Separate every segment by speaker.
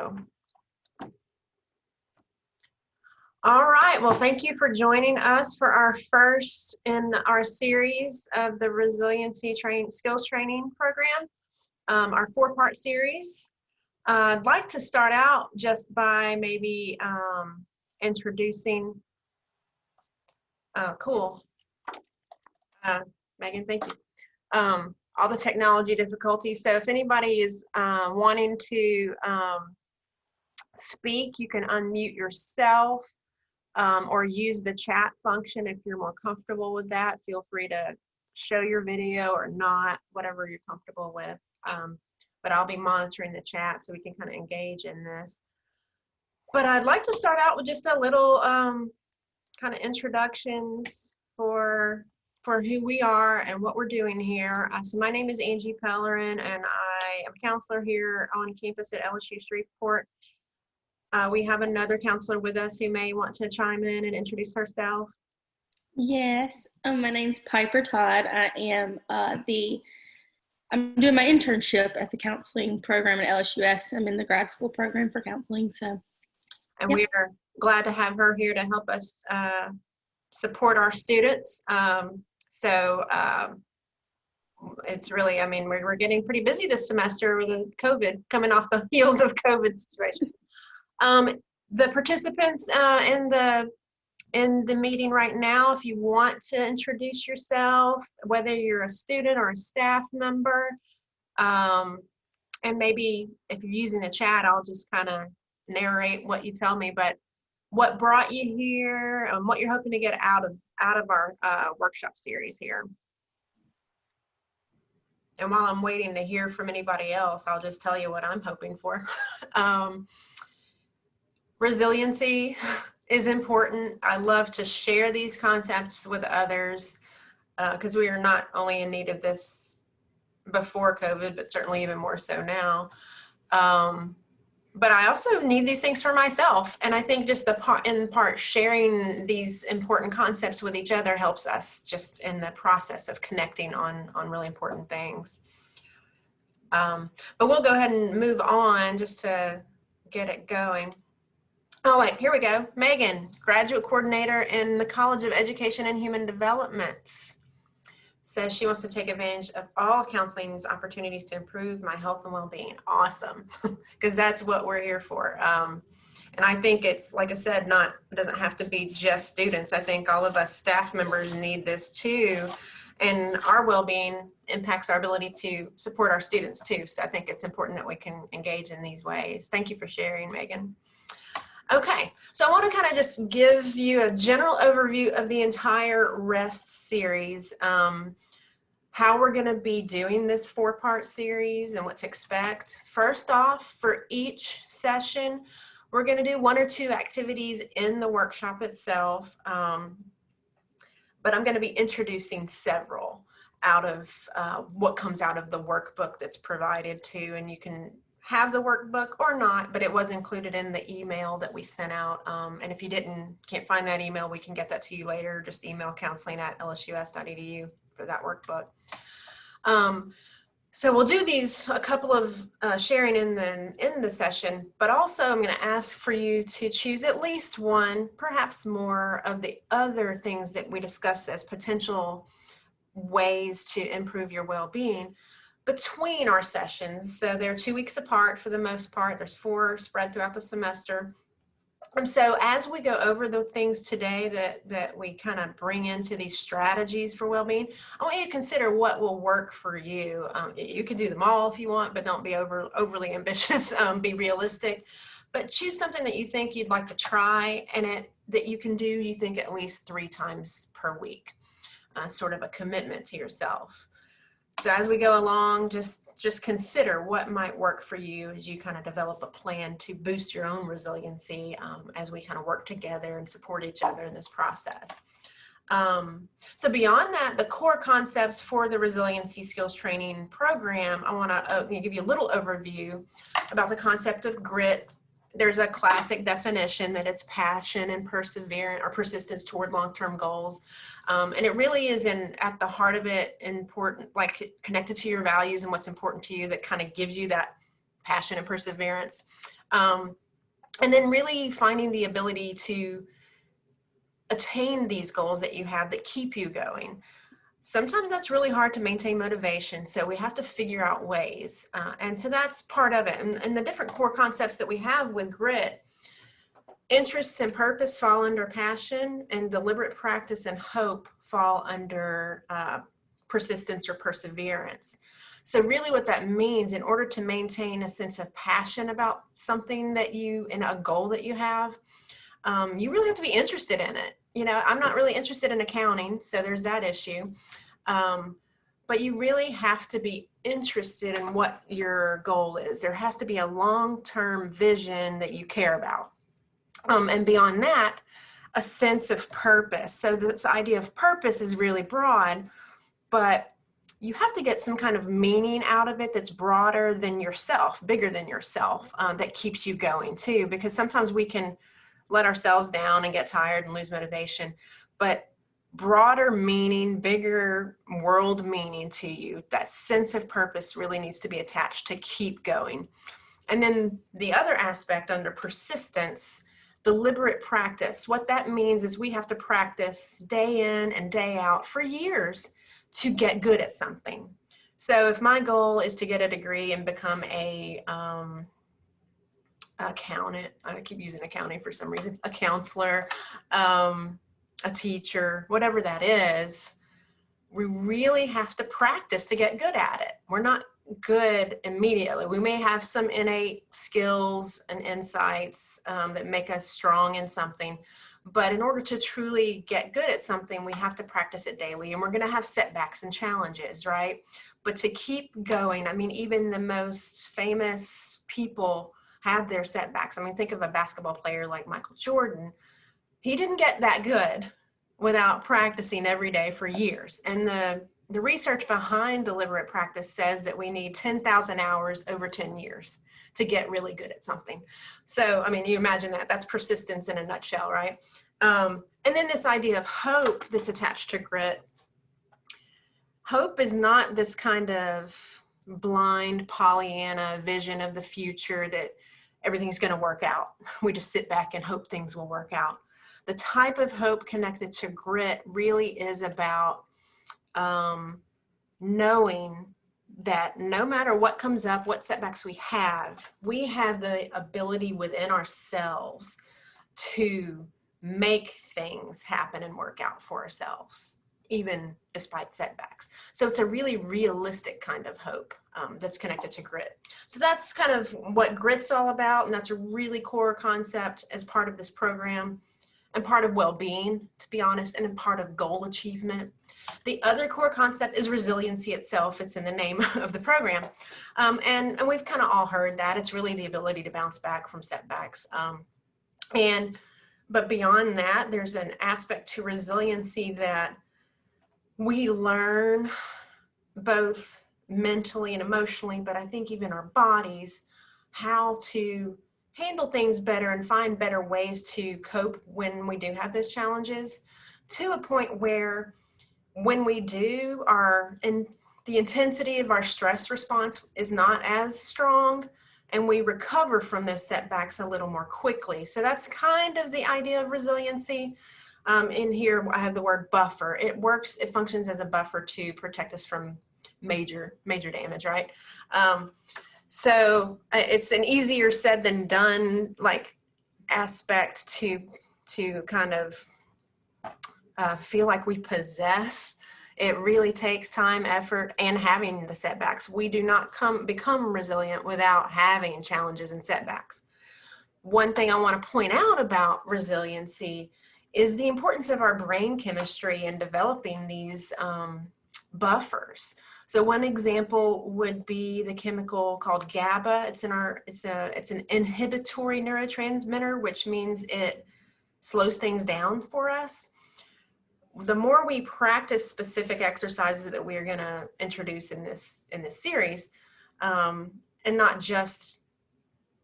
Speaker 1: So, all right, well, thank you for joining us for our first in our series of the Resiliency Skills Training Program, our 4-part series. I'd like to start out just by maybe introducing, cool, Megan, thank you. All the technology difficulties. So if anybody is wanting to speak, you can unmute yourself or use the chat function if you're more comfortable with that. Feel free to show your video or not, whatever you're comfortable with. But I'll be monitoring the chat so we can kind of engage in this. But I'd like to start out with just a little kind of introductions for who we are and what we're doing here. So my name is Angie Pellerin, and I am a counselor here on campus at LSU Shreveport. We have another counselor with us who may want to chime in and introduce herself.
Speaker 2: Yes, my name's Piper Todd. I am I'm doing my internship at the counseling program at LSUS. I'm in the grad school program for counseling.
Speaker 1: And we are glad to have her here to help us support our students. It's really, I mean, we're getting pretty busy this semester with the COVID, coming off the heels of COVID situation. The participants in the meeting right now, if you want to introduce yourself, whether you're a student or a staff member, and maybe if you're using the chat, I'll just kind of narrate what you tell me, but what brought you here and what you're hoping to get out of our workshop series here. And while I'm waiting to hear from anybody else, I'll just tell you what I'm hoping for. Resiliency is important. I love to share these concepts with others because we are not only in need of this before COVID, but certainly even more so now. But I also need these things for myself. And I think just in part sharing these important concepts with each other helps us just in the process of connecting on really important things. But we'll go ahead and move on just to get it going. Oh, wait, here we go. Megan, graduate coordinator in the College of Education and Human Development, says she wants to take advantage of all counseling's opportunities to improve my health and well-being. Awesome, because that's what we're here for. And I think it's, like I said, it doesn't have to be just students. I think all of us staff members need this too. And our well-being impacts our ability to support our students too. So I think it's important that we can engage in these ways. Thank you for sharing, Megan. Okay, so I want to kind of just give you a general overview of the entire ReST series, how we're going to be doing this 4-part series and what to expect. First off, for each session, we're going to do 1 or 2 activities in the workshop itself, but I'm going to be introducing several out of what comes out of the workbook that's provided too, and you can have the workbook or not, but it was included in the email that we sent out. And if you can't find that email, we can get that to you later. Just email counseling@lsus.edu for that workbook. So we'll do a couple of sharing in the session, but also I'm going to ask for you to choose at least one, perhaps more of the other things that we discussed as potential ways to improve your well-being between our sessions. So they're 2 weeks apart for the most part. There's 4 spread throughout the semester. And so as we go over the things today that we kind of bring into these strategies for well-being, I want you to consider what will work for you. You can do them all if you want, but don't be overly ambitious. Be realistic. But choose something that you think you'd like to try and that you can do, you think, at least 3 times per week. Sort of a commitment to yourself. So as we go along, just consider what might work for you as you kind of develop a plan to boost your own resiliency as we kind of work together and support each other in this process. So beyond that, the core concepts for the Resiliency Skills Training Program, I want to give you a little overview about the concept of grit. There's a classic definition that it's passion and perseverance or persistence toward long-term goals. And it really is at the heart of it important, like connected to your values and what's important to you that kind of gives you that passion and perseverance. And then really finding the ability to attain these goals that you have that keep you going. Sometimes that's really hard to maintain motivation, so we have to figure out ways. And so that's part of it. And the different core concepts that we have with grit, interests and purpose fall under passion, and deliberate practice and hope fall under persistence or perseverance. So really what that means, in order to maintain a sense of passion about something that you, and a goal that you have, you really have to be interested in it. You know, I'm not really interested in accounting, so there's that issue. But you really have to be interested in what your goal is. There has to be a long-term vision that you care about. And beyond that, a sense of purpose. So this idea of purpose is really broad, but you have to get some kind of meaning out of it that's broader than yourself, bigger than yourself, that keeps you going too, because sometimes we can let ourselves down and get tired and lose motivation. But broader meaning, bigger world meaning to you, that sense of purpose really needs to be attached to keep going. And then the other aspect under persistence, deliberate practice. What that means is we have to practice day in and day out for years to get good at something. So if my goal is to get a degree and become a accountant, I keep using accounting for some reason, a counselor, a teacher, whatever that is, we really have to practice to get good at it. We're not good immediately. We may have some innate skills and insights that make us strong in something, but in order to truly get good at something, we have to practice it daily, and we're going to have setbacks and challenges, right? But to keep going, I mean, even the most famous people have their setbacks. I mean, think of a basketball player like Michael Jordan. He didn't get that good without practicing every day for years. And the research behind deliberate practice says that we need 10,000 hours over 10 years to get really good at something. So, I mean, you imagine that, that's persistence in a nutshell, right? And then this idea of hope that's attached to grit. Hope is not this kind of blind Pollyanna vision of the future that everything's going to work out. We just sit back and hope things will work out. The type of hope connected to grit really is about knowing that no matter what comes up, what setbacks we have the ability within ourselves to make things happen and work out for ourselves, even despite setbacks. So it's a really realistic kind of hope that's connected to grit. So that's kind of what grit's all about, and that's a really core concept as part of this program, and part of well-being, to be honest, and part of goal achievement. The other core concept is resiliency itself. It's in the name of the program. And we've kind of all heard that. It's really the ability to bounce back from setbacks. But beyond that, there's an aspect to resiliency that we learn both mentally and emotionally, but I think even our bodies, how to handle things better and find better ways to cope when we do have those challenges, to a point where when we do, the intensity of our stress response is not as strong, and we recover from those setbacks a little more quickly. So that's kind of the idea of resiliency. In here, I have the word buffer. It functions as a buffer to protect us from major damage, right? So it's an easier said than done aspect to kind of feel like we possess. It really takes time, effort, and having the setbacks. We do not become resilient without having challenges and setbacks. One thing I want to point out about resiliency is the importance of our brain chemistry in developing these buffers. So one example would be the chemical called GABA. It's an inhibitory neurotransmitter, which means it slows things down for us. The more we practice specific exercises that we're going to introduce in this series, and not just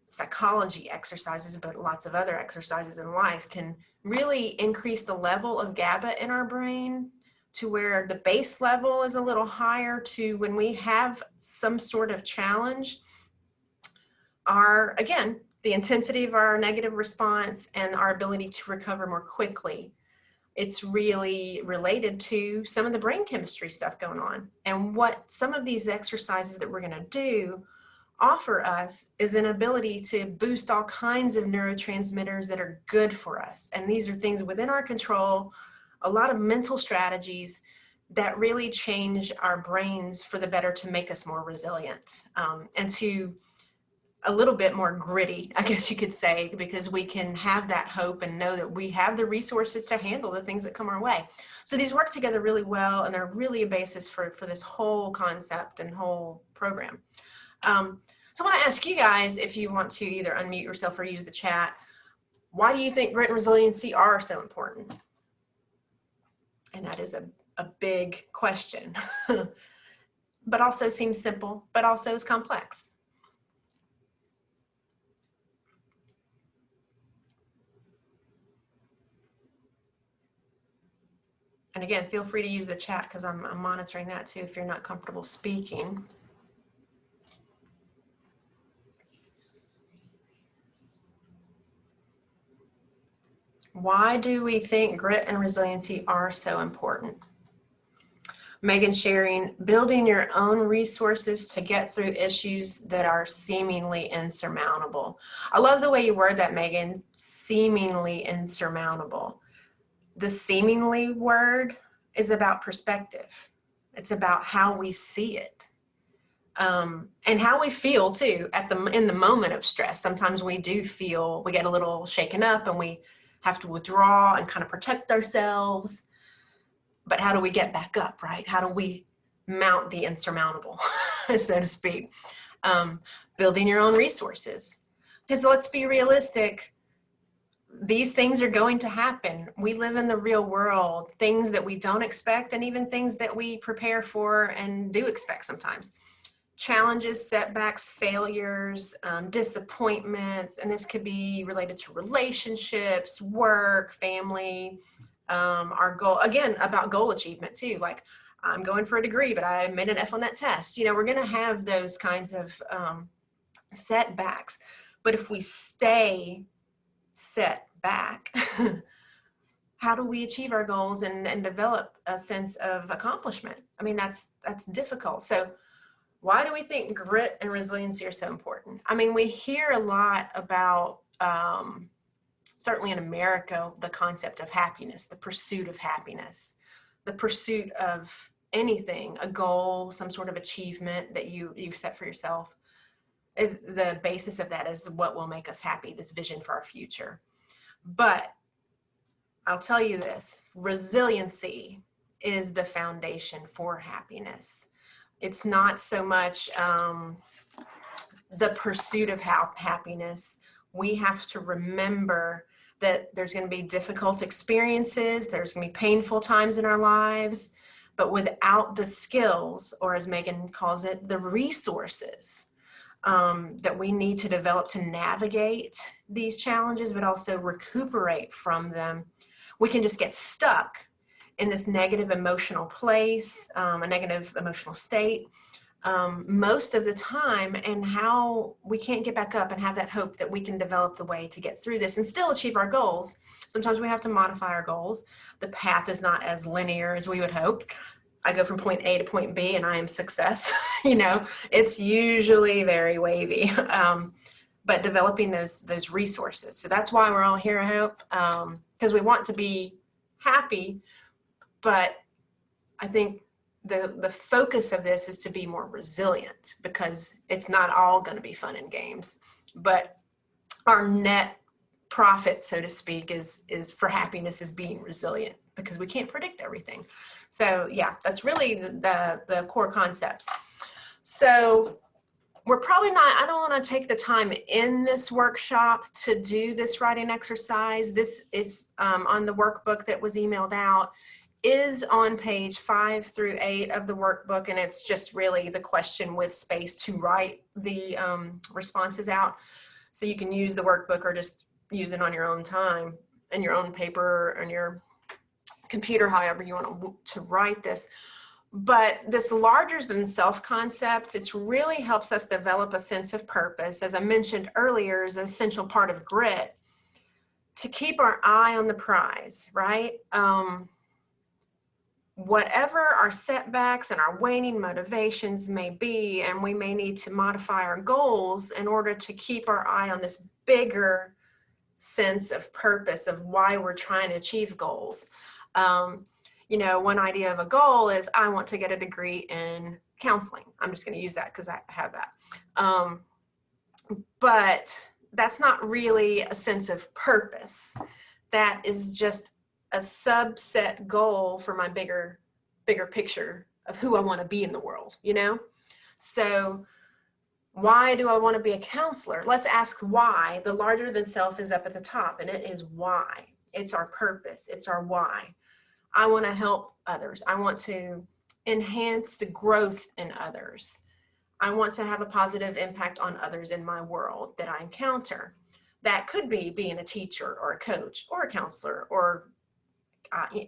Speaker 1: psychology exercises, but lots of other exercises in life, can really increase the level of GABA in our brain to where the base level is a little higher, to when we have some sort of challenge, the intensity of our negative response and our ability to recover more quickly. It's really related to some of the brain chemistry stuff going on. And what some of these exercises that we're going to do offer us is an ability to boost all kinds of neurotransmitters that are good for us. And these are things within our control, a lot of mental strategies that really change our brains for the better to make us more resilient, and to a little bit more gritty, I guess you could say, because we can have that hope and know that we have the resources to handle the things that come our way. So these work together really well, and they're really a basis for this whole concept and whole program. So I want to ask you guys, if you want to either unmute yourself or use the chat, why do you think grit and resiliency are so important? And that is a big question, but also seems simple, but also is complex. And again, feel free to use the chat because I'm monitoring that too if you're not comfortable speaking. Why do we think grit and resiliency are so important? Megan sharing, building your own resources to get through issues that are seemingly insurmountable. I love the way you word that, Megan, seemingly insurmountable. The seemingly word is about perspective. It's about how we see it, and how we feel too in the moment of stress. Sometimes we do feel, we get a little shaken up and we have to withdraw and kind of protect ourselves. But how do we get back up, right? How do we mount the insurmountable, so to speak? Building your own resources. Because let's be realistic, these things are going to happen. We live in the real world, things that we don't expect and even things that we prepare for and do expect sometimes. Challenges, setbacks, failures, disappointments, and this could be related to relationships, work, family, our goal, again, about goal achievement too. Like, I'm going for a degree, but I made an F on that test. You know, we're going to have those kinds of setbacks. But if we stay set back, how do we achieve our goals and develop a sense of accomplishment? I mean, that's difficult. So why do we think grit and resiliency are so important? I mean, we hear a lot about, certainly in America, the concept of happiness, the pursuit of happiness, the pursuit of anything, a goal, some sort of achievement that you set for yourself. Is the basis of that is what will make us happy, this vision for our future. But I'll tell you this, resiliency is the foundation for happiness. It's not so much the pursuit of happiness. We have to remember that there's going to be difficult experiences, there's going to be painful times in our lives, but without the skills, or as Megan calls it, the resources that we need to develop to navigate these challenges, but also recuperate from them, we can just get stuck in this negative emotional place, a negative emotional state, most of the time, and how we can't get back up and have that hope that we can develop the way to get through this and still achieve our goals. Sometimes we have to modify our goals. The path is not as linear as we would hope. I go from point A to point B and I am success. You know, it's usually very wavy, but developing those resources. So that's why we're all here, I hope, because we want to be happy, but I think the focus of this is to be more resilient, because it's not all going to be fun and games, but our net profit, so to speak, is for happiness is being resilient, because we can't predict everything. So yeah, that's really the core concepts. So we're probably not, I don't want to take the time in this workshop to do this writing exercise. This, if on the workbook that was emailed out, is on page 5 through 8 of the workbook, and it's just really the question with space to write the responses out. So you can use the workbook or just use it on your own time and your own paper and your computer, however you want to write this. But this larger than self concept, it really helps us develop a sense of purpose. As I mentioned earlier, is an essential part of grit to keep our eye on the prize, right? Whatever our setbacks and our waning motivations may be, and we may need to modify our goals in order to keep our eye on this bigger sense of purpose of why we're trying to achieve goals. You know, one idea of a goal is I want to get a degree in counseling. I'm just going to use that because I have that. But that's not really a sense of purpose. That is just a subset goal for my bigger picture of who I want to be in the world, you know? So why do I want to be a counselor? Let's ask why. The larger than self is up at the top, and it is why. It's our purpose. It's our why. I want to help others. I want to enhance the growth in others. I want to have a positive impact on others in my world that I encounter. That could be being a teacher or a coach or a counselor, or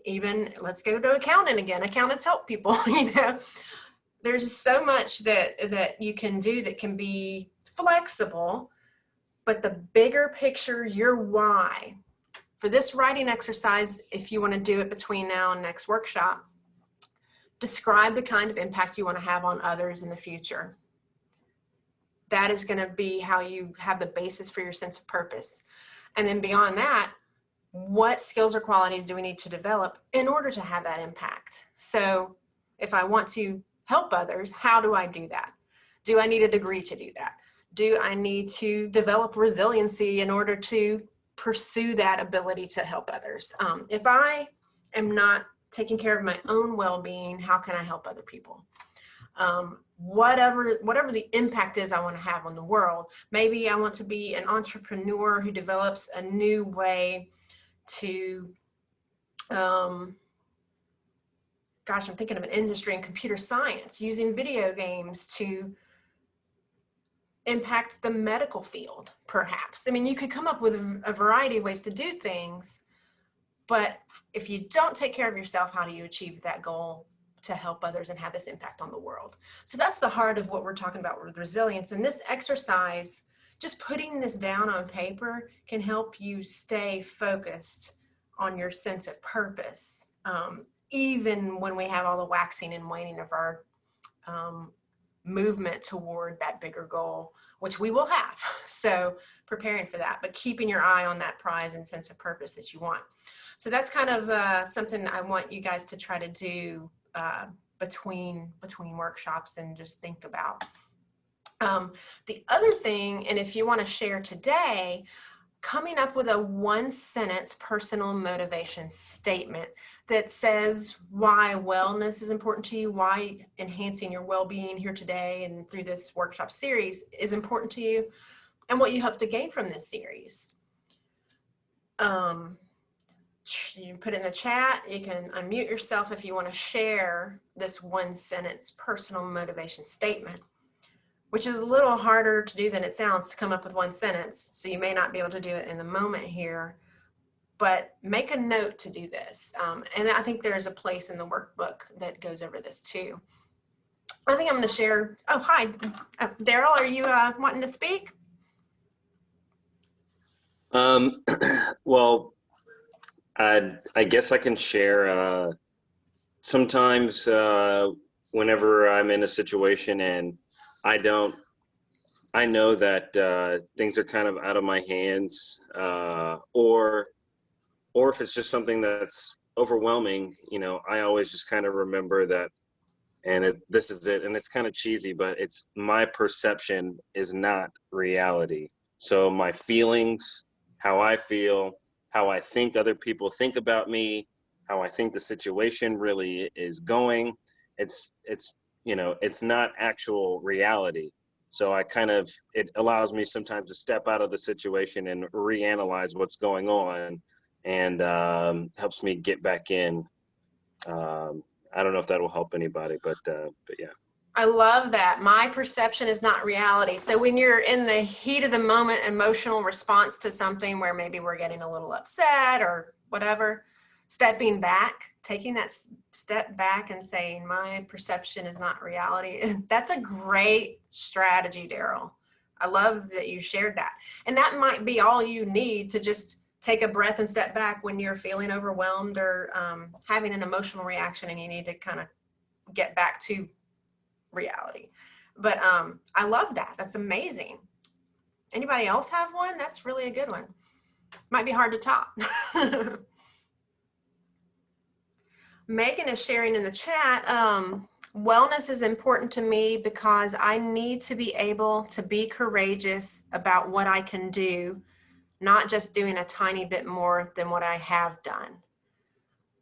Speaker 1: even let's go to accounting again. Accountants help people, you know. There's so much that you can do that can be flexible, but the bigger picture, your why. For this writing exercise, if you want to do it between now and next workshop, describe the kind of impact you want to have on others in the future. That is going to be how you have the basis for your sense of purpose. And then beyond that, what skills or qualities do we need to develop in order to have that impact? So if I want to help others, how do I do that? Do I need a degree to do that? Do I need to develop resiliency in order to pursue that ability to help others? If I am not taking care of my own well-being, how can I help other people? Whatever the impact is I want to have on the world. Maybe I want to be an entrepreneur who develops a new way to, I'm thinking of an industry in computer science, using video games to impact the medical field, perhaps. I mean, you could come up with a variety of ways to do things, but if you don't take care of yourself, how do you achieve that goal to help others and have this impact on the world? So that's the heart of what we're talking about with resilience. And this exercise, just putting this down on paper, can help you stay focused on your sense of purpose, even when we have all the waxing and waning of our movement toward that bigger goal, which we will have. So preparing for that, but keeping your eye on that prize and sense of purpose that you want. So that's kind of something I want you guys to try to do between workshops and just think about. The other thing, and if you want to share today, coming up with a 1-sentence personal motivation statement that says why wellness is important to you, why enhancing your well-being here today and through this workshop series is important to you, and what you hope to gain from this series. You put in the chat, you can unmute yourself if you want to share this 1-sentence personal motivation statement, which is a little harder to do than it sounds to come up with 1 sentence. So you may not be able to do it in the moment here, but make a note to do this. And I think there's a place in the workbook that goes over this too. I think I'm going to share. Oh, hi, Daryl, are you wanting to speak?
Speaker 3: Well, I guess I can share. Sometimes whenever I'm in a situation and I know that things are kind of out of my hands, or if it's just something that's overwhelming, you know, I always just kind of remember that, and this is it, and it's kind of cheesy, but it's my perception is not reality. So my feelings, how I feel, how I think other people think about me, how I think the situation really is going, it's you know, it's not actual reality. So it allows me sometimes to step out of the situation and reanalyze what's going on, and helps me get back in. I don't know if that will help anybody, but yeah.
Speaker 1: I love that. My perception is not reality. So when you're in the heat of the moment, emotional response to something where maybe we're getting a little upset or whatever, stepping back, taking that step back and saying, my perception is not reality. That's a great strategy, Daryl. I love that you shared that. And that might be all you need to just take a breath and step back when you're feeling overwhelmed or having an emotional reaction and you need to kind of get back to reality. But I love that. That's amazing. Anybody else have one? That's really a good one. Might be hard to top. Megan is sharing in the chat, wellness is important to me because I need to be able to be courageous about what I can do, not just doing a tiny bit more than what I have done.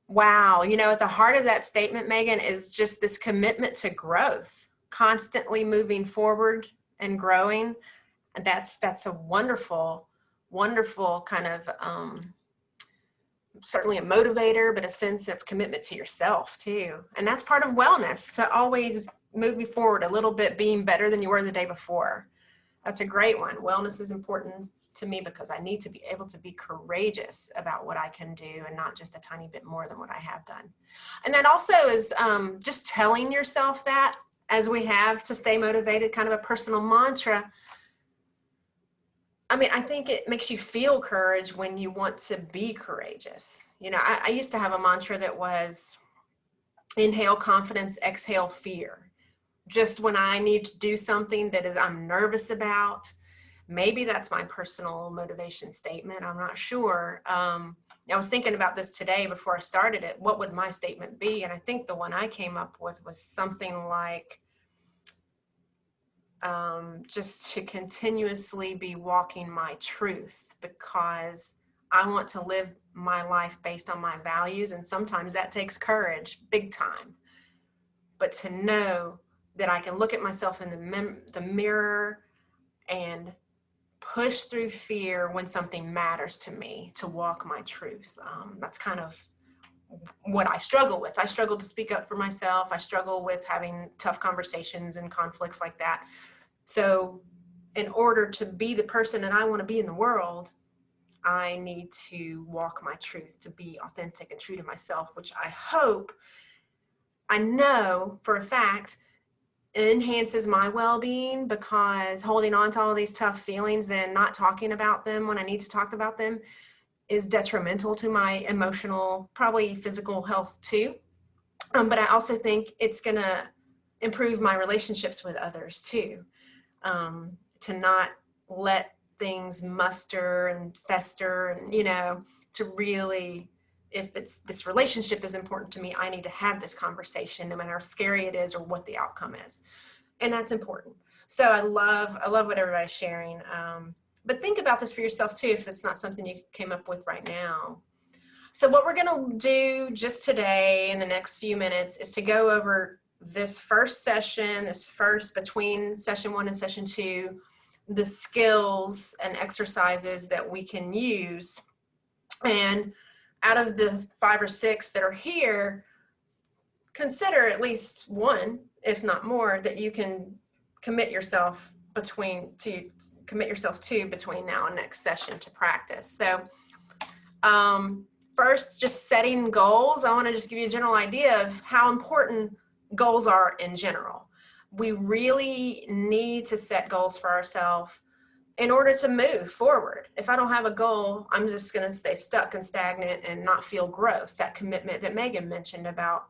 Speaker 1: Wow. You know, at the heart of that statement, Megan, is just this commitment to growth, constantly moving forward and growing. And that's a wonderful, wonderful kind of, certainly a motivator, but a sense of commitment to yourself too. And that's part of wellness, to always move you forward a little bit, being better than you were the day before. That's a great one. Wellness is important to me because I need to be able to be courageous about what I can do and not just a tiny bit more than what I have done. And that also is just telling yourself that, as we have to stay motivated, kind of a personal mantra. I mean, I think it makes you feel courage when you want to be courageous. You know, I used to have a mantra that was inhale confidence, exhale fear. Just when I need to do something that is I'm nervous about, maybe that's my personal motivation statement. I'm not sure. I was thinking about this today before I started it. What would my statement be? And I think the one I came up with was something like, just to continuously be walking my truth, because I want to live my life based on my values. And sometimes that takes courage, big time. But to know that I can look at myself in the mirror and push through fear when something matters to me, to walk my truth. That's kind of what I struggle with. I struggle to speak up for myself. I struggle with having tough conversations and conflicts like that. So in order to be the person that I want to be in the world, I need to walk my truth, to be authentic and true to myself, which I know for a fact enhances my well-being, because holding on to all these tough feelings and not talking about them when I need to talk about them is detrimental to my emotional, probably physical health too. But I also think it's going to improve my relationships with others too. To not let things muster and fester, and, you know, to really, if it's this relationship is important to me, I need to have this conversation, no matter how scary it is or what the outcome is. And that's important. So I love what everybody's sharing. But think about this for yourself too, if it's not something you came up with right now. So what we're going to do just today in the next few minutes is to go over this first session, between session 1 and session 2, the skills and exercises that we can use. And out of the 5 or 6 that are here, consider at least one, if not more, that you can commit yourself to between now and next session to practice. So first, just setting goals. I want to just give you a general idea of how important goals are in general. We really need to set goals for ourselves in order to move forward. If I don't have a goal, I'm just going to stay stuck and stagnant and not feel growth. That commitment that Megan mentioned about,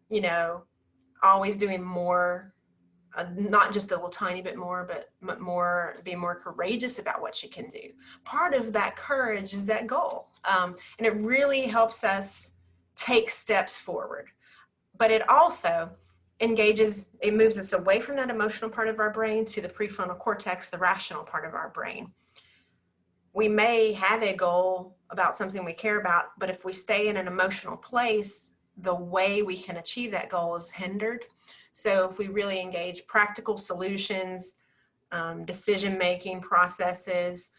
Speaker 1: you know, always doing more, not just a little tiny bit more, but more, be more courageous about what you can do. Part of that courage is that goal. And it really helps us take steps forward. But it also it moves us away from that emotional part of our brain to the prefrontal cortex, the rational part of our brain. We may have a goal about something we care about, but if we stay in an emotional place, the way we can achieve that goal is hindered. So if we really engage practical solutions, decision-making processes,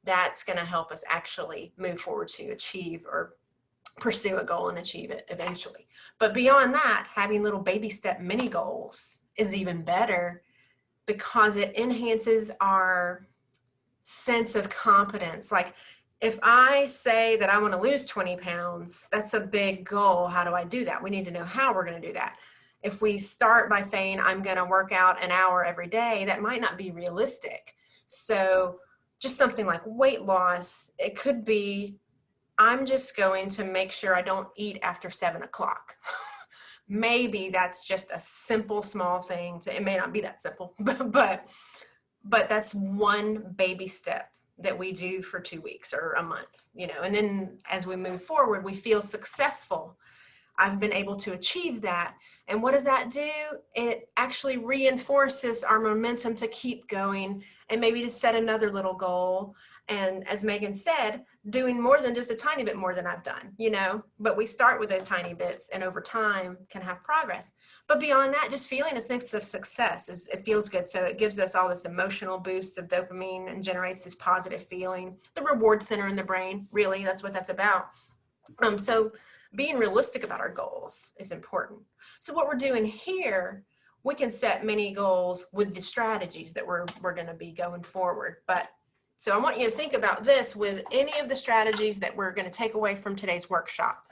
Speaker 1: that's going to help us actually move forward to achieve or pursue a goal and achieve it eventually. But beyond that, having little baby step mini goals is even better, because it enhances our sense of competence. Like, if I say that I want to lose 20 pounds, that's a big goal. How do I do that? We need to know how we're going to do that. If we start by saying I'm going to work out an hour every day, that might not be realistic. So just something like weight loss, it could be, I'm just going to make sure I don't eat after 7 o'clock. Maybe that's just a simple, small thing. It may not be that simple, but that's one baby step that we do for 2 weeks or a month, and then as we move forward, we feel successful. I've been able to achieve that. And what does that do? It actually reinforces our momentum to keep going and maybe to set another little goal. And as Megan said, doing more than just a tiny bit more than I've done, but we start with those tiny bits and over time can have progress. But beyond that, just feeling a sense of success it feels good. So it gives us all this emotional boost of dopamine and generates this positive feeling. The reward center in the brain, really, that's what that's about. So being realistic about our goals is important. So what we're doing here, we can set many goals with the strategies that we're going to be going forward. But so I want you to think about this with any of the strategies that we're going to take away from today's workshop.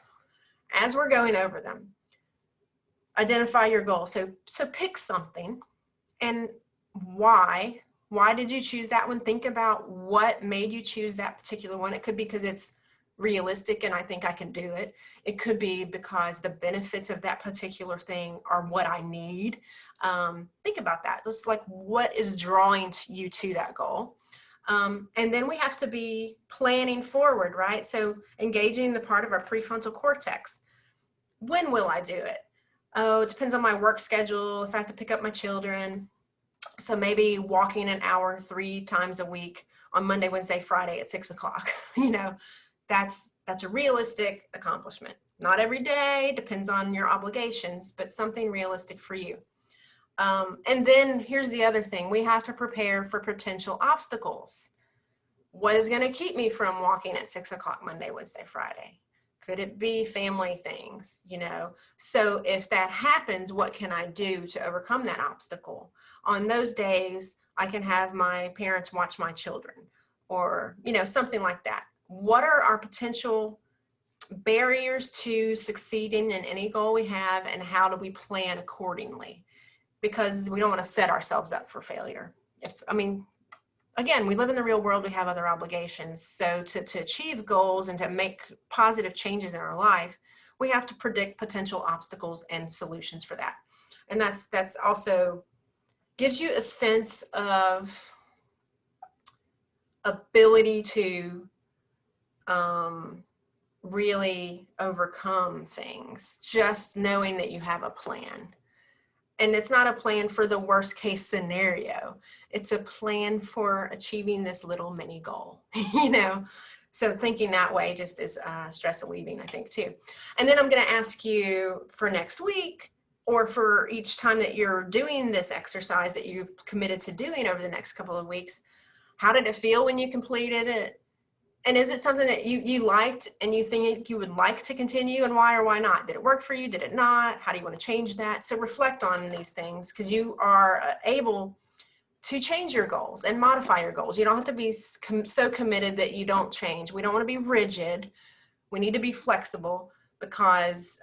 Speaker 1: As we're going over them, identify your goal. So pick something and why. Why did you choose that one? Think about what made you choose that particular one. It could be because it's realistic and I think I can do it. It could be because the benefits of that particular thing are what I need. Think about that. Just like what is drawing you to that goal. And then we have to be planning forward, right? So engaging the part of our prefrontal cortex. When will I do it? Oh, it depends on my work schedule. If I have to pick up my children. So maybe walking an hour 3 times a week on Monday, Wednesday, Friday at 6 o'clock, that's a realistic accomplishment. Not every day, depends on your obligations, but something realistic for you. And then here's the other thing. We have to prepare for potential obstacles. What is going to keep me from walking at 6 o'clock Monday, Wednesday, Friday? Could it be family things, So if that happens, what can I do to overcome that obstacle? On those days, I can have my parents watch my children or, something like that. What are our potential barriers to succeeding in any goal we have, and how do we plan accordingly? Because we don't want to set ourselves up for failure. Again, we live in the real world, we have other obligations. So to achieve goals and to make positive changes in our life, we have to predict potential obstacles and solutions for that. And that's also gives you a sense of ability to really overcome things, just knowing that you have a plan. And it's not a plan for the worst case scenario. It's a plan for achieving this little mini goal, So thinking that way just is stress relieving, I think, too. And then I'm going to ask you for next week, or for each time that you're doing this exercise that you've committed to doing over the next couple of weeks, how did it feel when you completed it? And is it something that you liked and you think you would like to continue, and why or why not? Did it work for you? Did it not? How do you want to change that? So reflect on these things, because you are able to change your goals and modify your goals. You don't have to be so committed that you don't change. We don't want to be rigid. We need to be flexible, because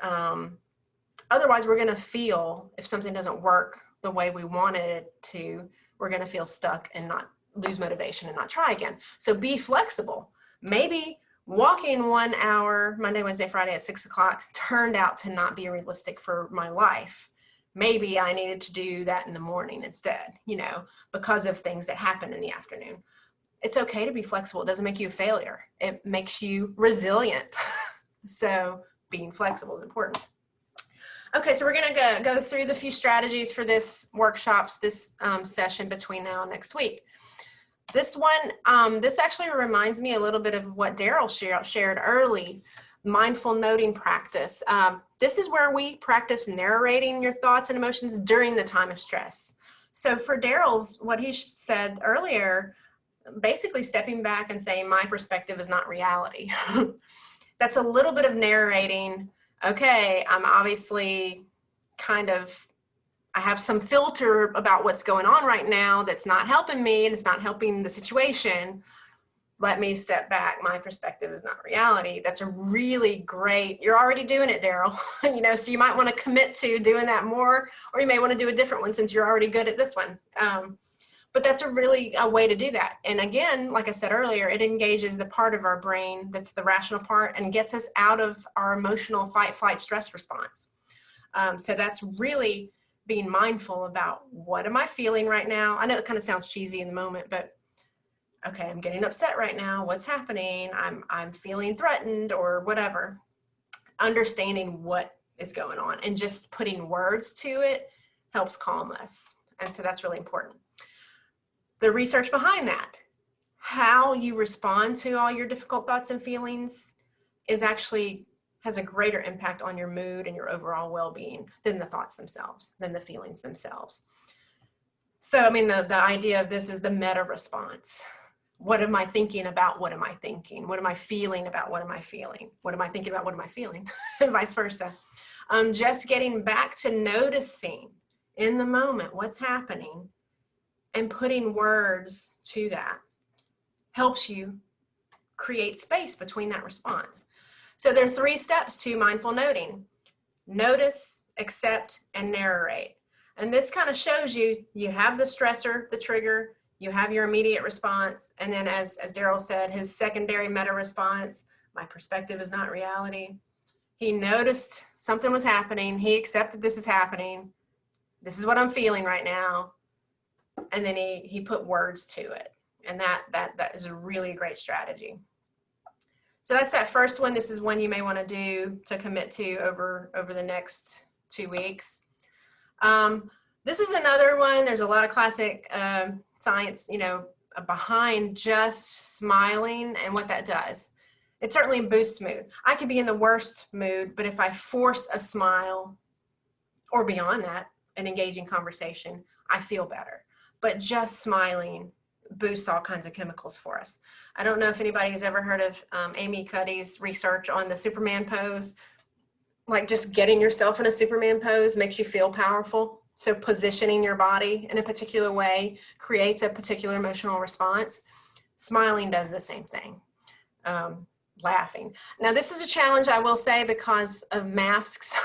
Speaker 1: otherwise we're going to feel, if something doesn't work the way we wanted it to, we're going to feel stuck and not lose motivation and not try again. So be flexible. Maybe walking 1 hour Monday, Wednesday, Friday at 6 o'clock turned out to not be realistic for my life. Maybe I needed to do that in the morning instead, because of things that happen in the afternoon. It's okay to be flexible. It doesn't make you a failure. It makes you resilient. So being flexible is important. Okay, so we're going to go through the few strategies for this session between now and next week. This one, this actually reminds me a little bit of what Daryl shared early, mindful noting practice. This is where we practice narrating your thoughts and emotions during the time of stress. So for Daryl's, what he said earlier, basically stepping back and saying, my perspective is not reality. That's a little bit of narrating. Okay, I'm obviously I have some filter about what's going on right now that's not helping me and it's not helping the situation. let me step back. My perspective is not reality. That's a really great, you're already doing it, Daryl. So you might want to commit to doing that more, or you may want to do a different one since you're already good at this one. But that's a way to do that. And again, like I said earlier, it engages the part of our brain that's the rational part and gets us out of our emotional fight, flight, stress response. So that's really being mindful about, what am I feeling right now? I know it kind of sounds cheesy in the moment, but okay, I'm getting upset right now. What's happening? I'm feeling threatened or whatever. Understanding what is going on and just putting words to it helps calm us. And so that's really important. The research behind that, how you respond to all your difficult thoughts and feelings has a greater impact on your mood and your overall well-being than the thoughts themselves, than the feelings themselves. So, I mean, the idea of this is the meta response. What am I thinking about? What am I thinking? What am I feeling about? What am I feeling? What am I thinking about? What am I feeling? And vice versa. Just getting back to noticing in the moment what's happening and putting words to that helps you create space between that response. So there are 3 steps to mindful noting: notice, accept, and narrate. And this kind of shows you have the stressor, the trigger, you have your immediate response, and then as Daryl said, his secondary meta response, my perspective is not reality. He noticed something was happening, he accepted this is happening, this is what I'm feeling right now, and then he put words to it. And that is a really great strategy. So that's that first one. This is one you may want to commit to over the next 2 weeks. This is another one. There's a lot of classic science, behind just smiling and what that does. It certainly boosts mood. I could be in the worst mood, but if I force a smile, or beyond that, an engaging conversation, I feel better. But just smiling boosts all kinds of chemicals for us. I don't know if anybody has ever heard of Amy Cuddy's research on the Superman pose. Like, just getting yourself in a Superman pose makes you feel powerful. So positioning your body in a particular way creates a particular emotional response. Smiling does the same thing. Laughing. Now, this is a challenge, I will say, because of masks.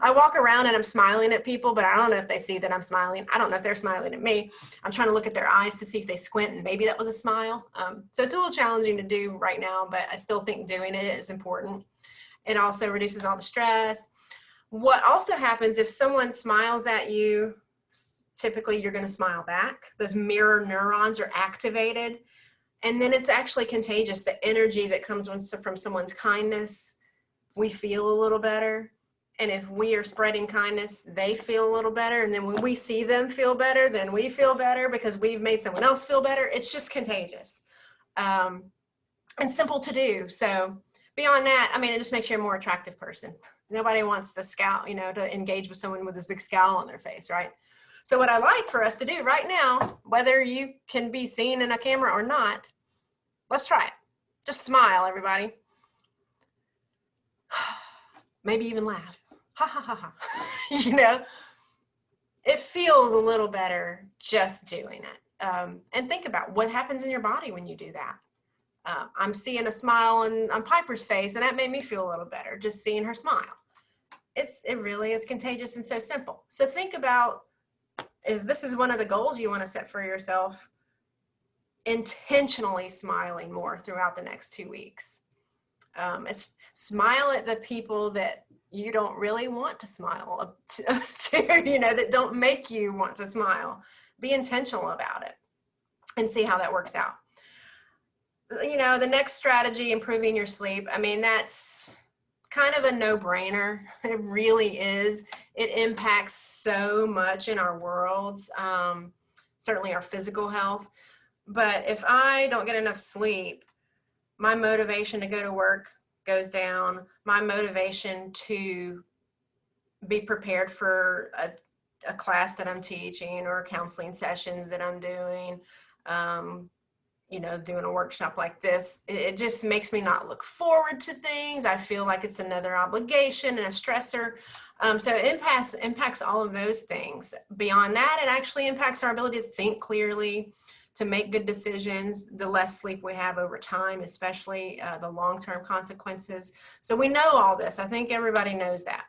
Speaker 1: I walk around and I'm smiling at people, but I don't know if they see that I'm smiling. I don't know if they're smiling at me. I'm trying to look at their eyes to see if they squint, and maybe that was a smile. So it's a little challenging to do right now, but I still think doing it is important. It also reduces all the stress. What also happens if someone smiles at you, typically you're going to smile back. Those mirror neurons are activated, and then it's actually contagious. The energy that comes from someone's kindness, we feel a little better. And if we are spreading kindness, they feel a little better. And then when we see them feel better, then we feel better because we've made someone else feel better. It's just contagious and simple to do. So beyond that, I mean, it just makes you a more attractive person. Nobody wants the scowl, to engage with someone with this big scowl on their face, right? So what I like for us to do right now, whether you can be seen in a camera or not, let's try it. Just smile, everybody. Maybe even laugh. Ha ha ha ha. It feels a little better just doing it. And think about what happens in your body when you do that. I'm seeing a smile on Piper's face, and that made me feel a little better, just seeing her smile. It really is contagious and so simple. So think about, if this is one of the goals you want to set for yourself, intentionally smiling more throughout the next 2 weeks. Smile at the people that you don't really want to smile to, that don't make you want to smile. Be intentional about it and see how that works out. The next strategy, improving your sleep. I mean, that's kind of a no-brainer. It really is. It impacts so much in our worlds, certainly our physical health. But if I don't get enough sleep, my motivation to go to work goes down. My motivation to be prepared for a class that I'm teaching or counseling sessions that I'm doing, doing a workshop like this, it just makes me not look forward to things. I feel like it's another obligation and a stressor. So it impacts all of those things. Beyond that, it actually impacts our ability to think clearly, to make good decisions, the less sleep we have over time, especially the long-term consequences. So we know all this. I think everybody knows that.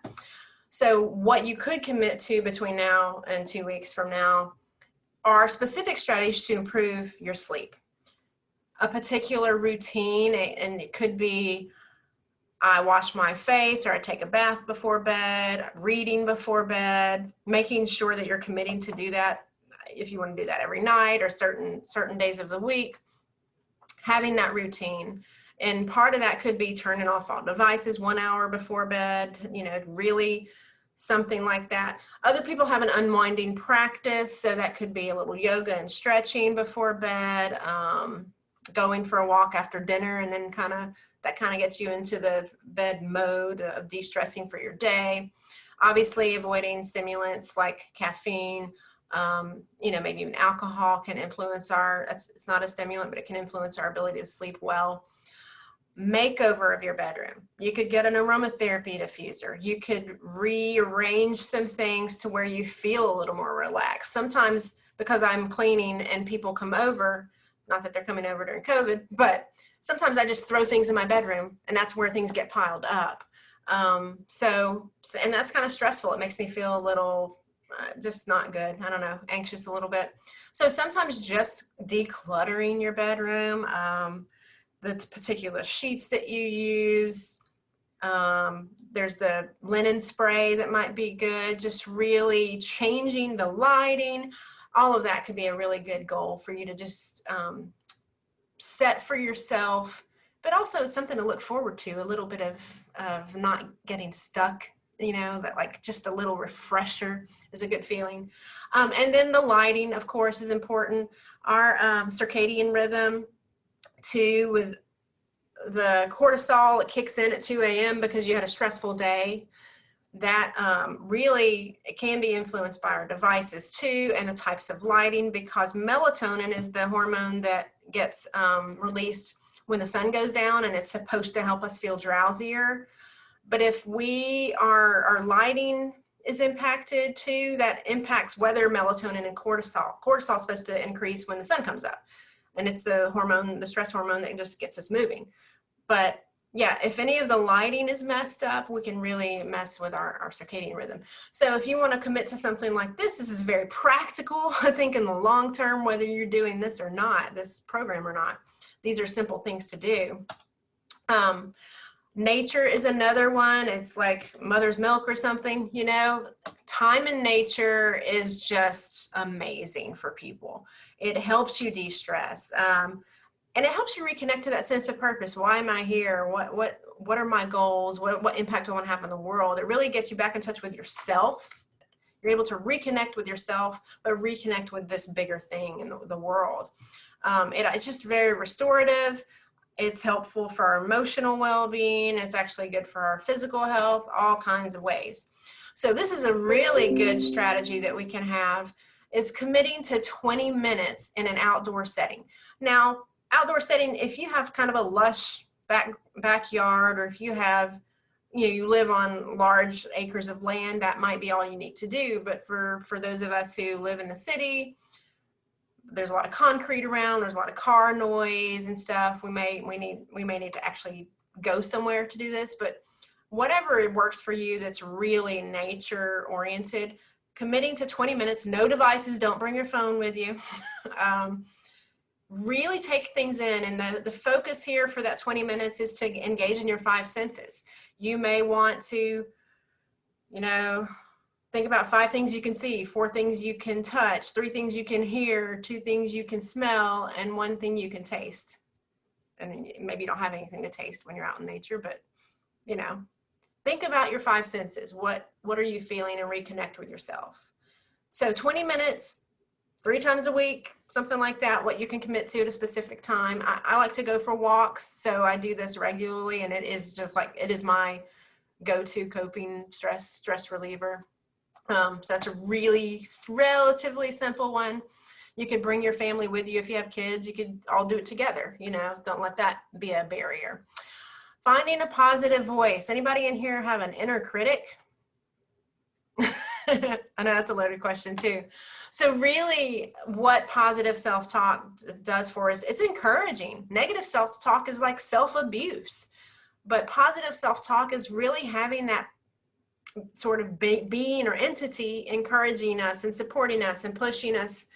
Speaker 1: So what you could commit to between now and 2 weeks from now are specific strategies to improve your sleep. A particular routine, and it could be I wash my face, or I take a bath before bed, reading before bed, making sure that you're committing to do that if you want to do that every night or certain days of the week, having that routine. And part of that could be turning off all devices 1 hour before bed, you know, really something like that. Other people have an unwinding practice, so that could be a little yoga and stretching before bed, going for a walk after dinner, and then that kind of gets you into the bed mode of de-stressing for your day. Obviously, avoiding stimulants like caffeine, you know, maybe even alcohol can influence it's not a stimulant, but it can influence our ability to sleep well. Makeover of your bedroom. You could get an aromatherapy diffuser. You could rearrange some things to where you feel a little more relaxed. Sometimes, because I'm cleaning and people come over, not that they're coming over during COVID, but sometimes I just throw things in my bedroom, and that's where things get piled up. And that's kind of stressful. It makes me feel a little just not good. I don't know, anxious a little bit. So sometimes just decluttering your bedroom, the particular sheets that you use. There's the linen spray that might be good. Just really changing the lighting. All of that could be a really good goal for you to just set for yourself, but also it's something to look forward to, a little bit of not getting stuck, you know, that like just a little refresher is a good feeling. And then the lighting, of course, is important. Our circadian rhythm too, with the cortisol, it kicks in at 2 a.m. because you had a stressful day. That really, it can be influenced by our devices too, and the types of lighting, because melatonin is the hormone that gets released when the sun goes down, and it's supposed to help us feel drowsier. But if our lighting is impacted too, that impacts whether melatonin and cortisol. Cortisol is supposed to increase when the sun comes up, and it's the hormone, the stress hormone that just gets us moving. But yeah, if any of the lighting is messed up, we can really mess with our circadian rhythm. So if you want to commit to something like this is very practical. I think in the long term, whether you're doing this or not, this program or not, these are simple things to do. Nature is another one. It's like mother's milk or something, you know. Time in nature is just amazing for people. It helps you de-stress. And it helps you reconnect to that sense of purpose. Why am I here? What are my goals? What impact do I want to have on the world? It really gets you back in touch with yourself. You're able to reconnect with yourself, but reconnect with this bigger thing in the world. It's just very restorative. It's helpful for our emotional well-being. It's actually good for our physical health, all kinds of ways. So this is a really good strategy that we can have, is committing to 20 minutes in an outdoor setting. Now, outdoor setting, if you have kind of a lush backyard, or if you have, you live on large acres of land, that might be all you need to do. But for those of us who live in the city, there's a lot of concrete around, there's a lot of car noise and stuff. We may need to actually go somewhere to do this, but whatever works for you that's really nature oriented, committing to 20 minutes, no devices, don't bring your phone with you. Really take things in, and the focus here for that 20 minutes is to engage in your 5 senses. You may want to, think about 5 things you can see, 4 things you can touch, 3 things you can hear, 2 things you can smell, and 1 thing you can taste. And maybe you don't have anything to taste when you're out in nature, but think about your 5 senses. What are you feeling, and reconnect with yourself. So 20 minutes, 3 times a week, something like that, what you can commit to at a specific time. I like to go for walks, so I do this regularly, and it is my go-to coping stress reliever. So that's a relatively simple one. You could bring your family with you if you have kids. You could all do it together, don't let that be a barrier. Finding a positive voice. Anybody in here have an inner critic? I know that's a loaded question too. So really what positive self-talk does for us, it's encouraging. Negative self-talk is like self-abuse, but positive self-talk is really having that sort of being or entity encouraging us and supporting us and pushing us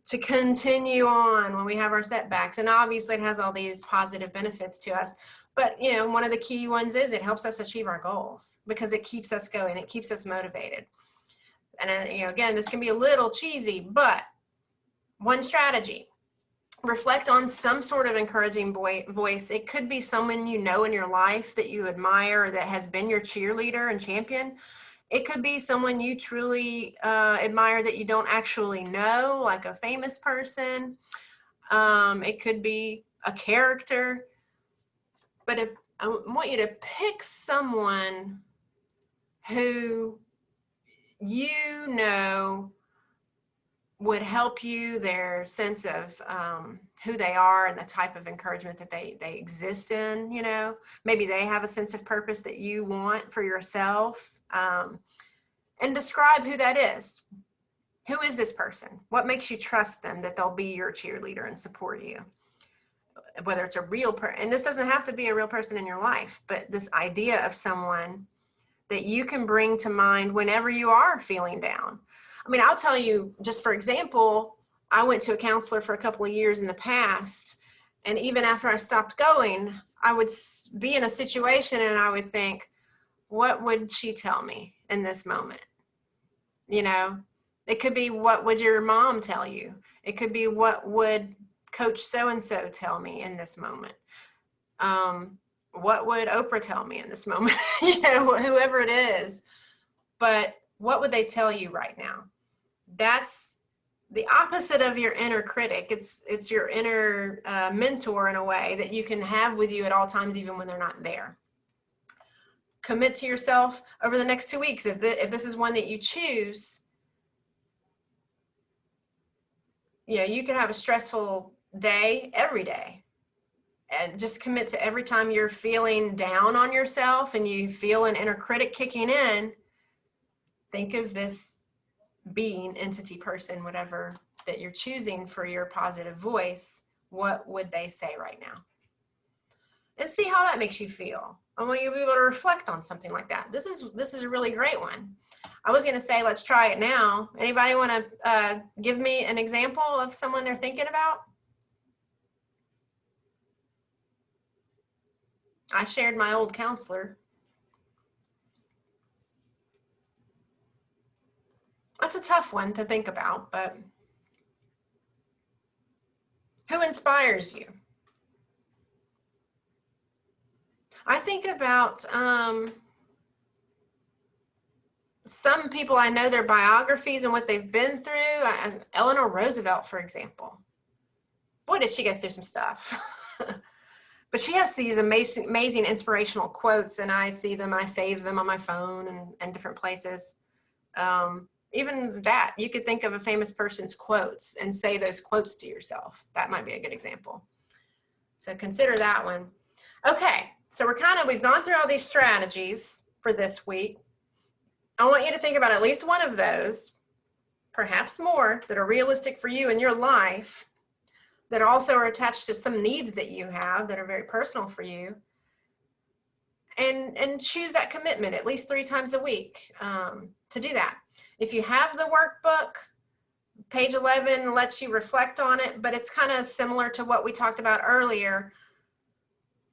Speaker 1: to continue on when we have our setbacks. And obviously it has all these positive benefits to us. But, you know, one of the key ones is it helps us achieve our goals because it keeps us going. It keeps us motivated. And, you know, again, this can be a little cheesy, but one strategy, reflect on some sort of encouraging voice. It could be someone you know in your life that you admire or that has been your cheerleader and champion. It could be someone you truly admire that you don't actually know, like a famous person. It could be a character. But I want you to pick someone who you know would help you, their sense of who they are and the type of encouragement that they exist in. You know, maybe they have a sense of purpose that you want for yourself, and describe who that is. Who is this person? What makes you trust them that they'll be your cheerleader and support you? Whether it's a real person, and this doesn't have to be a real person in your life, but this idea of someone that you can bring to mind whenever you are feeling down. I mean, I'll tell you, just for example, I went to a counselor for a couple of years in the past, and even after I stopped going, I would be in a situation and I would think, what would she tell me in this moment? You know, it could be, what would your mom tell you? It could be, what would Coach so-and-so tell me in this moment? What would Oprah tell me in this moment? You know, whoever it is. But what would they tell you right now? That's the opposite of your inner critic. It's your inner mentor in a way that you can have with you at all times, even when they're not there. Commit to yourself over the next 2 weeks. If this is one that you choose, you know, you can have a stressful day every day. And just commit to every time you're feeling down on yourself and you feel an inner critic kicking in, think of this being, entity, person, whatever that you're choosing for your positive voice. What would they say right now? And see how that makes you feel. I want you to be able to reflect on something like that. This is a really great one. I was going to say, let's try it now. Anybody want to give me an example of someone they're thinking about? I shared my old counselor. That's a tough one to think about, but who inspires you? I think about some people, I know their biographies and what they've been through. Eleanor Roosevelt, for example. Boy, did she go through some stuff. But she has these amazing inspirational quotes, and I see them, I save them on my phone and different places. Even that, you could think of a famous person's quotes and say those quotes to yourself. That might be a good example. So consider that one. Okay, so we've gone through all these strategies for this week. I want you to think about at least one of those, perhaps more, that are realistic for you in your life, that also are attached to some needs that you have that are very personal for you, and choose that commitment at least 3 times a week to do that. If you have the workbook, page 11 lets you reflect on it, but it's kind of similar to what we talked about earlier.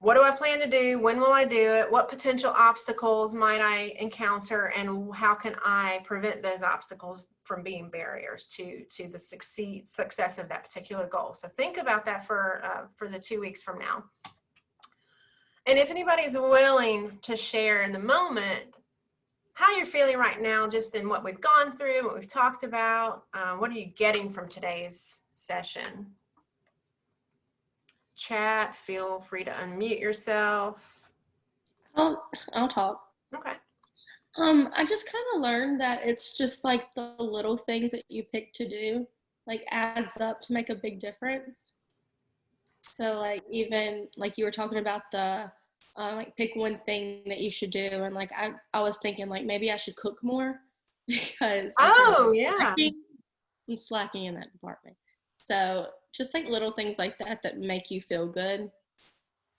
Speaker 1: What do I plan to do? When will I do it? What potential obstacles might I encounter? And how can I prevent those obstacles from being barriers to the success of that particular goal? So think about that for the 2 weeks from now. And if anybody's willing to share in the moment how you're feeling right now, just in what we've gone through, what we've talked about, what are you getting from today's session? Chat, feel free to unmute yourself.
Speaker 2: I'll talk.
Speaker 1: Okay.
Speaker 2: I just kind of learned that it's just like the little things that you pick to do, like adds up to make a big difference. So like, even like you were talking about the, like pick one thing that you should do. And like, I was thinking like, maybe I should cook more. because
Speaker 1: Oh, yeah.
Speaker 2: I'm slacking in that department. So just like little things like that that make you feel good.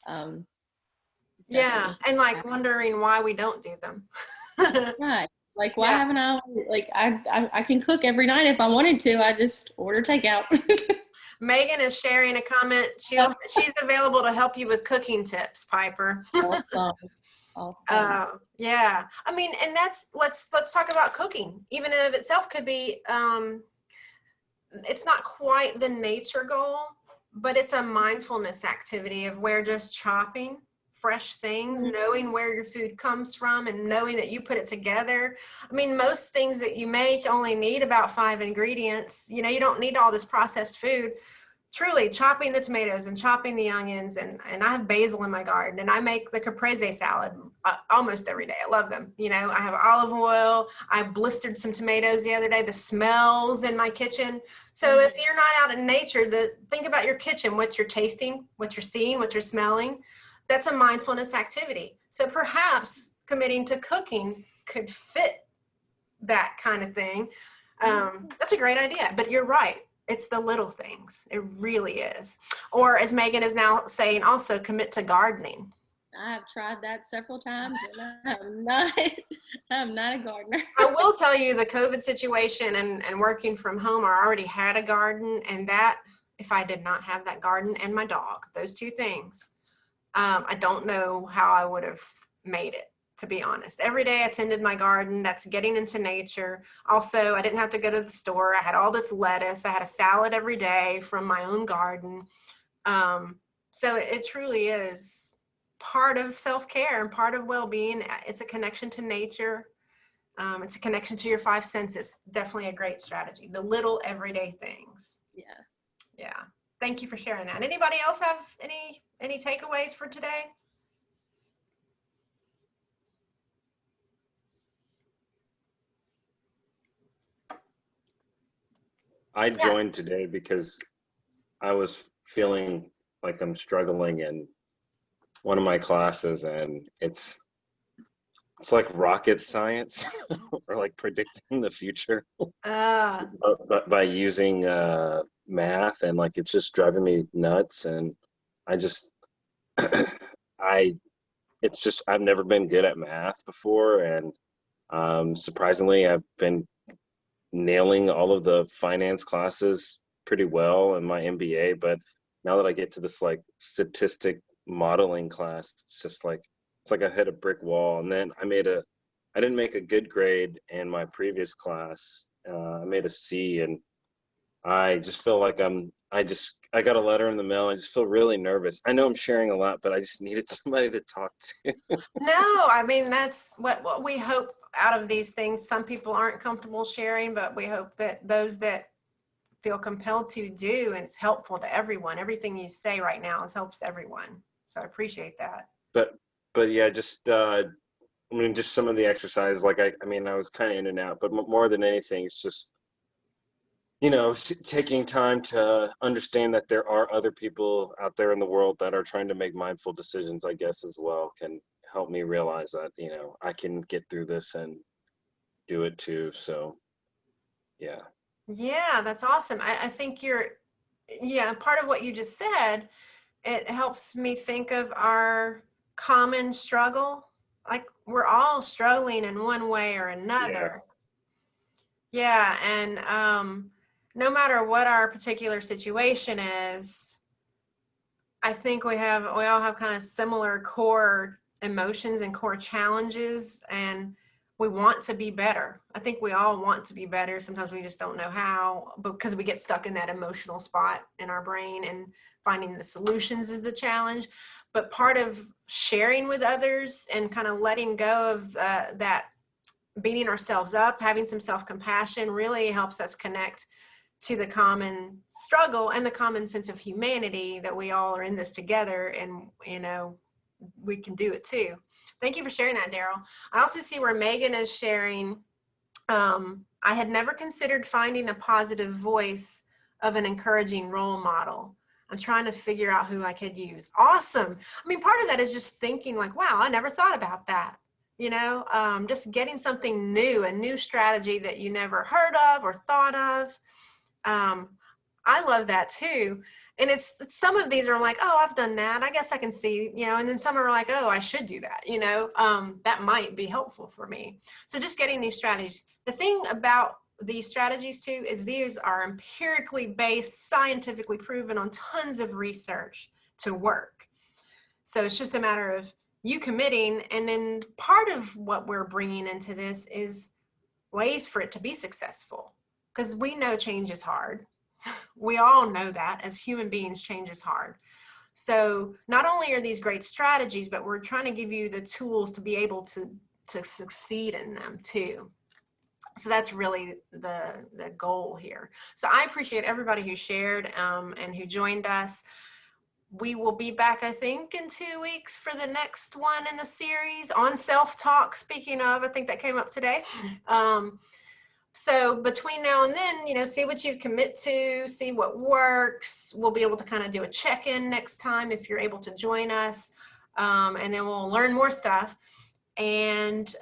Speaker 2: Um,
Speaker 1: Yeah.
Speaker 2: Definitely.
Speaker 1: And like wondering why we don't do them.
Speaker 2: Right. Like, why
Speaker 1: Yeah.
Speaker 2: haven't I, like, I can cook every night if I wanted to. I just order takeout.
Speaker 1: Megan is sharing a comment. She's available to help you with cooking tips, Piper.
Speaker 2: Awesome. Awesome.
Speaker 1: Yeah. I mean, and let's talk about cooking. Even in of itself could be, it's not quite the nature goal, but it's a mindfulness activity of where just chopping fresh things, knowing where your food comes from and knowing that you put it together. I mean, most things that you make only need about 5 ingredients. You know, you don't need all this processed food. Truly, chopping the tomatoes and chopping the onions, and I have basil in my garden, and I make the caprese salad almost every day. I love them. You know, I have olive oil. I blistered some tomatoes the other day. The smells in my kitchen. So if you're not out in nature, think about your kitchen, what you're tasting, what you're seeing, what you're smelling. That's a mindfulness activity. So perhaps committing to cooking could fit that kind of thing. That's a great idea, but you're right. It's the little things. It really is. Or as Megan is now saying, also commit to gardening.
Speaker 2: I've tried that several times, and I'm not a gardener.
Speaker 1: I will tell you the COVID situation and working from home, I already had a garden, and that, if I did not have that garden and my dog, those two things, I don't know how I would have made it, to be honest. Every day I tended my garden. That's getting into nature. Also, I didn't have to go to the store. I had all this lettuce. I had a salad every day from my own garden. So it truly is part of self-care and part of well-being. It's a connection to nature. It's a connection to your 5 senses. Definitely a great strategy. The little everyday things.
Speaker 2: Yeah.
Speaker 1: Yeah. Thank you for sharing that. Anybody else have any takeaways for today?
Speaker 3: I joined today because I was feeling like I'm struggling in one of my classes, and it's like rocket science or like predicting the future but by using math, and like it's just driving me nuts. And I just I it's just I've never been good at math before, and surprisingly I've been nailing all of the finance classes pretty well in my MBA, but now that I get to this like statistic modeling class, it's like I hit a brick wall. And then I didn't make a good grade in my previous class. I made a C, and I just feel like I got a letter in the mail. I just feel really nervous. I know I'm sharing a lot, but I just needed somebody to talk to.
Speaker 1: No, I mean, that's what we hope out of these things. Some people aren't comfortable sharing, but we hope that those that feel compelled to do, and it's helpful to everyone. Everything you say right now helps everyone. So I appreciate that.
Speaker 3: But yeah, just I mean, just some of the exercises. Like I mean, I was kind of in and out, but more than anything, it's just, you know, taking time to understand that there are other people out there in the world that are trying to make mindful decisions, I guess, as well, can help me realize that, you know, I can get through this and do it too. So yeah.
Speaker 1: Yeah, that's awesome. I think yeah, part of what you just said, it helps me think of our common struggle. Like we're all struggling in one way or
Speaker 3: Yeah.
Speaker 1: another. Yeah, and no matter what our particular situation is, I think we all have kind of similar core emotions and core challenges, and we want to be better. I think we all want to be better. Sometimes we just don't know how, because we get stuck in that emotional spot in our brain, and finding the solutions is the challenge. But part of sharing with others and kind of letting go of that beating ourselves up, having some self-compassion really helps us connect to the common struggle and the common sense of humanity, that we all are in this together, and you know, we can do it too. Thank you for sharing that, Daryl. I also see where Megan is sharing, I had never considered finding a positive voice of an encouraging role model. I'm trying to figure out who I could use. Awesome. I mean, part of that is just thinking like, wow, I never thought about that. you know, just getting something new, a new strategy that you never heard of or thought of. I love that too. And it's some of these are like, oh, I've done that. I guess I can see, you know, and then some are like, oh, I should do that, you know, that might be helpful for me. So just getting these strategies. The thing about these strategies too is these are empirically based, scientifically proven on tons of research to work. So it's just a matter of you committing. And then part of what we're bringing into this is ways for it to be successful, because we know change is hard. We all know that as human beings, change is hard. So not only are these great strategies, but we're trying to give you the tools to be able to succeed in them too. So that's really the goal here. So I appreciate everybody who shared and who joined us. We will be back, I think, in 2 weeks for the next one in the series on self-talk. Speaking of, I think that came up today. So between now and then, you know, see what you commit to, see what works. We'll be able to kind of do a check-in next time if you're able to join us. And then we'll learn more stuff. And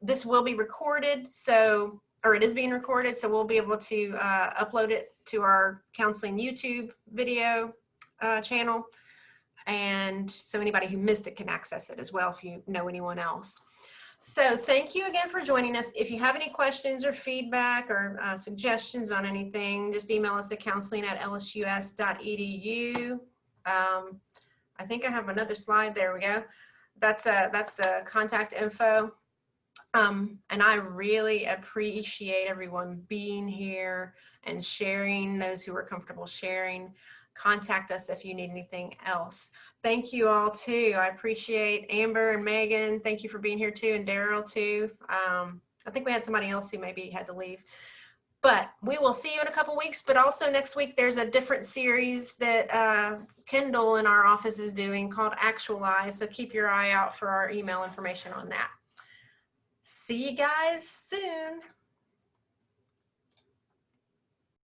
Speaker 1: this will be recorded, so, or it is being recorded, so we'll be able to upload it to our counseling YouTube video channel. And so anybody who missed it can access it as well if you know anyone else. So thank you again for joining us. If you have any questions or feedback or suggestions on anything, just email us at counseling@lsus.edu. I think I have another slide. There we go. That's the contact info. And I really appreciate everyone being here and sharing, those who are comfortable sharing. Contact us if you need anything else. Thank you all too. I appreciate Amber and Megan. Thank you for being here too, and Daryl too. I think we had somebody else who maybe had to leave. But we will see you in a couple weeks. But also next week, there's a different series that Kendall in our office is doing called Actualize. So keep your eye out for our email information on that. See you guys soon.